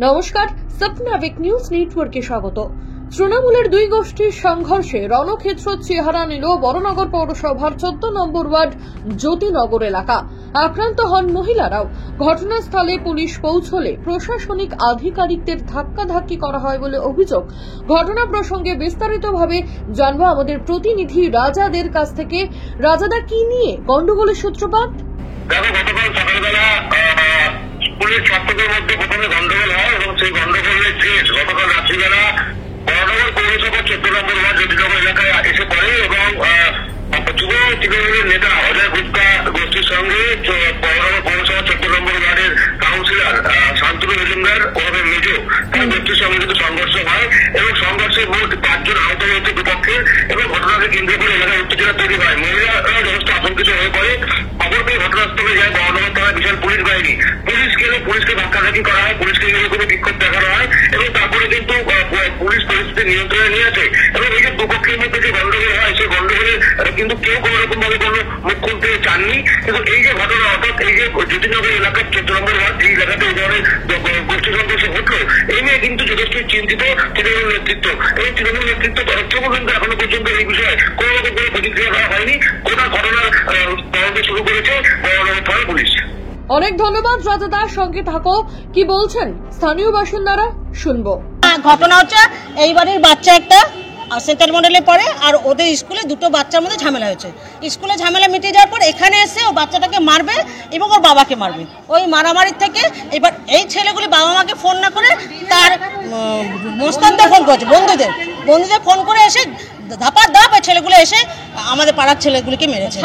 নমস্কার, স্বপ্নাবিক নিউজ নেটওয়ার্কে স্বাগত। তৃণমূলের দুই গোষ্ঠীর সংঘর্ষে রণক্ষেত্র চেহারা নিল বড়নগর পৌরসভার 14 নম্বর ওয়ার্ড জ্যোতিনগর এলাকা। আক্রান্ত হন মহিলারাও। ঘটনাস্থলে পুলিশ পৌঁছলে প্রশাসনিক আধিকারিকদের ধাক্কাধাক্কি করা হয় বলে অভিযোগ। ঘটনা প্রসঙ্গে বিস্তারিতভাবে জানবো আমাদের প্রতিনিধি রাজাদের কাছ থেকে। রাজাদা, কি নিয়ে গন্ডগোলের সূত্রপাত? গতকাল সকালবেলা স্কুলের ছাত্রদের মধ্যে প্রথমে গন্ডগোল হয় এবং সেই গন্ডগোলের জের গতকাল রাত্রিবেলা বড়নগর পৌরসভা 14 নম্বর ওয়ার্ড জ্যোতিনগর এলাকায় এসে পড়ে এবং যুব তৃণমূলের নেতা অজয় গুপ্তা গোষ্ঠীর সঙ্গে বড়নগর পৌরসভা 14 নম্বর ওয়ার্ডের কাউন্সিলর শান্তনু মজুমদার ওভাবে মেজো তার গোষ্ঠীর সঙ্গে কিন্তু সংঘর্ষ হয় এবং সংঘর্ষে মোট 5 জন আহত হয়েছে দুপক্ষের এবং ঘটনাকে কেন্দ্র করে এলাকায় উত্তেজনা তৈরি হয়। মহিলারা যথেষ্ট আতঙ্কিত হয়ে পড়ে। খবর পেয়ে ঘটনাস্থলে যায় বড়নগর থানার বিশাল পুলিশ বাহিনী। পুলিশকে ধাক্কাধাক্কি করা হয়, পুলিশকে নিয়ে কোনো বিক্ষোভ দেখানো হয় এবং তারপরে কিন্তু পুলিশ পরিস্থিতি নিয়ন্ত্রণে নিয়েছে এবং এই যে দুপক্ষের মধ্যে যে গন্ডগোল হয় সেই গন্ডগোলে কিন্তু কেউ কোনো রকম ভাবে কোনো মুখ খুলতে চাননি। কিন্তু এই যে ঘটনা, অর্থাৎ এই যে জ্যোতিনগর এলাকার 14 নম্বর ওয়ার্ড, এই এলাকাতে এই ধরনের গোষ্ঠী সংঘর্ষ ঘটলো, এই নিয়ে কিন্তু যথেষ্ট চিন্তিত তৃণমূল নেতৃত্ব এবং তৃণমূল নেতৃত্ব তরফ কিন্তু এখনো পর্যন্ত এই বিষয়ে কোনো রকম কোনো প্রতিক্রিয়া করা হয়নি। গোটা ঘটনার তদন্ত শুরু করেছে বড়নগর থানা পুলিশ। অনেক ধন্যবাদ রাজাদার, সঙ্গে থাকো। কি বলছেন স্থানীয় বাসিন্দারা, শুনবো। ঘটনা হচ্ছে এই বাড়ির বাচ্চা একটা সেকেন্ড মডেলে পড়ে আর ওদের স্কুলে দুটো বাচ্চার মধ্যে ঝামেলা হয়েছে। স্কুলে ঝামেলা মিটে যাওয়ার পর এখানে এসে ও বাচ্চাটাকে মারবে এবং ওর বাবাকে মারবে। ওই মারামারির থেকে এবার এই ছেলেগুলি বাবা মাকে ফোন না করে তার মোস্তানদের ফোন করেছে, বন্ধুদের ফোন করে এসে ধাপা ধাপ এই ছেলেগুলো এসে আমাদের পাড়ার ছেলেগুলিকে মেরেছে।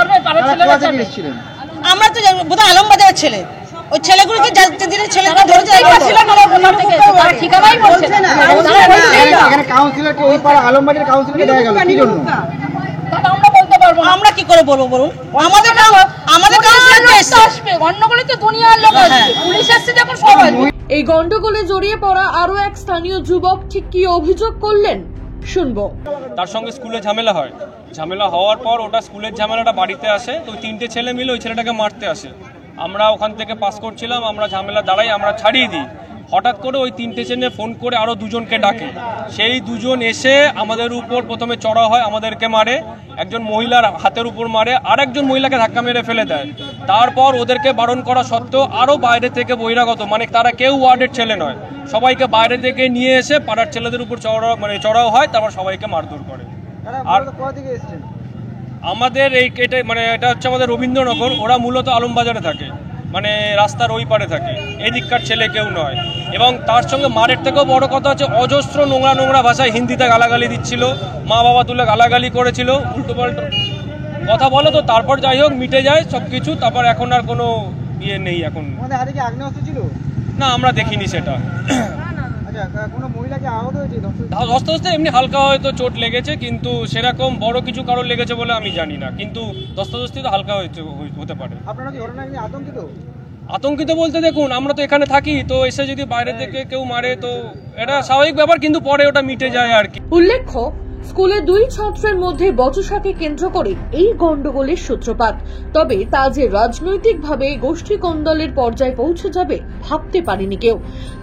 আমরা তো বোধহয় আলমবাজারের ছেলে, ওই ছেলেগুলোকে ছেলেকে ধরেছে। আমরা কি করে বলবো বলুন? এই গন্ডগোলে জড়িয়ে পড়া আরো এক স্থানীয় যুবক ঠিক কি অভিযোগ করলেন, শুনবো। তার সঙ্গে স্কুলে ঝামেলা হয়, ঝামেলা হওয়ার পর ওটা স্কুলের ঝামেলাটা বাড়িতে আসে, তো 3টে ছেলে মিলে ওই ছেলেটাকে মারতে আসে। আমরা ওখান থেকে পাস করছিলাম, আমরা ঝামেলা দাঁড়াই, আমরা ছাড়িয়ে দিই। হঠাৎ করে ওই 3টে ছেলে ফোন করে আরও দুজনকে ডাকে। সেই দুজন এসে আমাদের উপর প্রথমে চড়া হয়, আমাদেরকে মারে, একজন মহিলার হাতের উপর মারে, আর একজন মহিলাকে ধাক্কা মেরে ফেলে দেয়। তারপর ওদেরকে বারণ করা সত্ত্বেও আরও বাইরে থেকে বহিরাগত, মানে তারা কেউ ওয়ার্ডের ছেলে নয়, সবাইকে বাইরে থেকে নিয়ে এসে পাড়ার ছেলেদের উপর চড়াও হয়, তারপর সবাইকে মারধর করে। আর আমাদের এটা হচ্ছে আমাদের রবীন্দ্রনগর, ওরা মূলত আলমবাজারে থাকে, মানে রাস্তার ওই পারে থাকে, এদিককার ছেলে কেউ নয়। এবং তার সঙ্গে মারের থেকেও বড় কথা হচ্ছে অজস্র নোংরা ভাষায় হিন্দিতে গালাগালি দিচ্ছিল, মা বাবা তুলে গালাগালি করেছিল, উল্টো পাল্টো কথা বলে। তো তারপর যাই হোক মিটে যায় সবকিছু, তারপর এখন আর কোনো ইয়ে নেই। এখন না, আমরা দেখিনি সেটা। ধস্তাধস্তি এমনি হালকা হয়তো চোট লেগেছে, কিন্তু সেরকম বড় কিছু কারোর লেগেছে বলে আমি জানি না, কিন্তু ধস্তাধস্তি তো হালকা হতে পারে। আতঙ্কিত বলতে দেখুন, আমরা তো এখানে থাকি, তো এসে যদি বাইরে থেকে কেউ মারে তো এটা স্বাভাবিক ব্যাপার, কিন্তু পরে ওটা মিটে যায় আর কি। উল্লেখ্য, স্কুলে দুই ছাত্রের মধ্যে বচসাকে কেন্দ্র করে এই গন্ডগোলের সূত্রপাত। তবে তা যে রাজনৈতিকভাবে গোষ্ঠী কোন্দলের পর্যায়ে পৌঁছে যাবে ভাবতে পারেনি কেউ।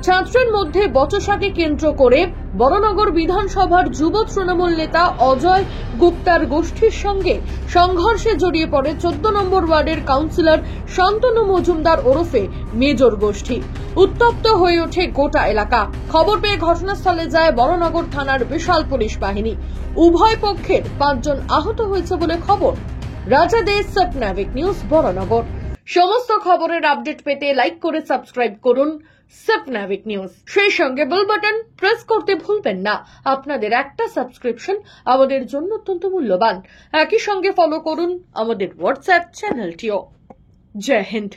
ছাত্রের মধ্যে বচসাকে কেন্দ্র করে বড়নগর বিধানসভার যুব তৃণমূল নেতা অজয় গুপ্তার গোষ্ঠীর সঙ্গে সংঘর্ষে জড়িয়ে পড়ে 14 নম্বর ওয়ার্ডের কাউন্সিলর শান্তনু মজুমদার ওরফে মেজর গোষ্ঠী। উত্তপ্ত হয়ে ওঠে গোটা এলাকা। খবর পেয়ে ঘটনাস্থলে যায় বড়নগর থানার বিশাল পুলিশ বাহিনী। উভয় পক্ষের 5 জন আহত হয়েছে বলে খবর। রাজাদের স্বপ্নাবিক নিউজ বড়নগর। সমস্ত খবরের আপডেট পেতে লাইক করে সাবস্ক্রাইব করুন স্বপ্নাবিক নিউজ। সেই সঙ্গে বেল বাটন প্রেস করতে ভুলবেন না। আপনাদের একটা সাবস্ক্রিপশন আমাদের জন্য অত্যন্ত মূল্যবান। একই সঙ্গে ফলো করুন আমাদের হোয়াটসঅ্যাপ চ্যানেলটিও। জয় হিন্দ।